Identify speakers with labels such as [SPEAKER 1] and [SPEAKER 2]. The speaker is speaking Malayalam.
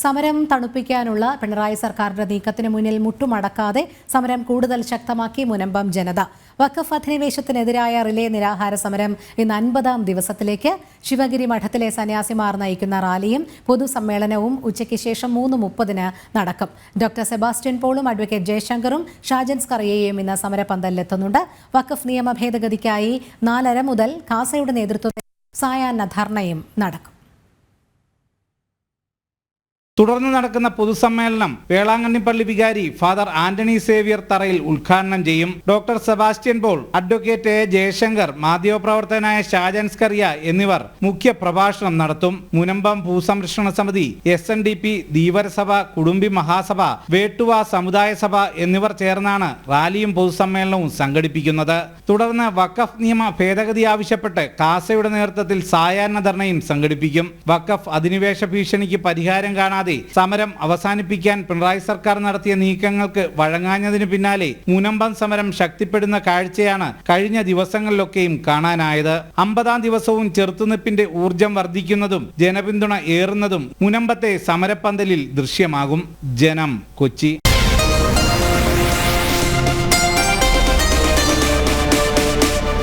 [SPEAKER 1] സമരം തണുപ്പിക്കാനുള്ള പിണറായി സർക്കാരിന്റെ നീക്കത്തിന് മുന്നിൽ മുട്ടുമടക്കാതെ സമരം കൂടുതൽ ശക്തമാക്കി മുനമ്പം ജനത. വഖഫ് അധിനിവേശത്തിനെതിരായ റിലേ നിരാഹാര സമരം ഇന്ന് 50-ാം ദിവസത്തിലേക്ക്. ശിവഗിരി മഠത്തിലെ സന്യാസിമാർ നയിക്കുന്ന റാലിയും പൊതുസമ്മേളനവും ഉച്ചയ്ക്ക് ശേഷം 3:30-ന് നടക്കും. ഡോക്ടർ സെബാസ്റ്റ്യൻ പോളും അഡ്വക്കേറ്റ് ജയശങ്കറും ഷാജൻ സ്കറിയയും ഇന്ന് സമരപന്തലിലെത്തുന്നുണ്ട്. വഖഫ് നിയമ ഭേദഗതിക്കായി 4:30 മുതൽ കാസയുടെ നേതൃത്വത്തിൽ സായാഹ്ന ധർണയും നടക്കും.
[SPEAKER 2] തുടർന്ന് നടക്കുന്ന പൊതുസമ്മേളനം വേളാങ്കണ്ണി പള്ളി വികാരി ഫാദർ ആന്റണി സേവ്യർ തറയിൽ ഉദ്ഘാടനം ചെയ്യും. Doctor Sebastian Paul, advocate Jayasankar, മാധ്യമപ്രവർത്തകനായ ഷാജൻ സ്കറിയ എന്നിവർ മുഖ്യ പ്രഭാഷണം നടത്തും. മുനമ്പം ഭൂസംരക്ഷണ സമിതി, SNDP, ധീവരസഭ, കുടുംബി മഹാസഭ, വേട്ടുവ സമുദായ സഭ എന്നിവർ ചേർന്നാണ് റാലിയും പൊതുസമ്മേളനവും സംഘടിപ്പിക്കുന്നത്. തുടർന്ന് വഖഫ് നിയമ ഭേദഗതി ആവശ്യപ്പെട്ട് കാസയുടെ നേതൃത്വത്തിൽ സായാഹ്ന ധർണയും സംഘടിപ്പിക്കും. വഖഫ് അധിനിവേശ ഭീഷണിക്ക് പരിഹാരം കാണാതെ സമരം അവസാനിപ്പിക്കാൻ പിണറായി സർക്കാർ നടത്തിയ നീക്കങ്ങൾക്ക് വഴങ്ങാഞ്ഞതിന് പിന്നാലെ മുനമ്പം സമരം ശക്തിപ്പെടുന്ന കാഴ്ചയാണ് കഴിഞ്ഞ ദിവസങ്ങളിലൊക്കെയും കാണാനായത്. 50-ാം ദിവസവും ചെറുത്തുനിൽപ്പിന്റെ ഊർജം വർദ്ധിക്കുന്നതും ജനപിന്തുണ ഏറുന്നതും മുനമ്പത്തെ സമരപ്പന്തലിൽ ദൃശ്യമാകും. ജനം, കൊച്ചി.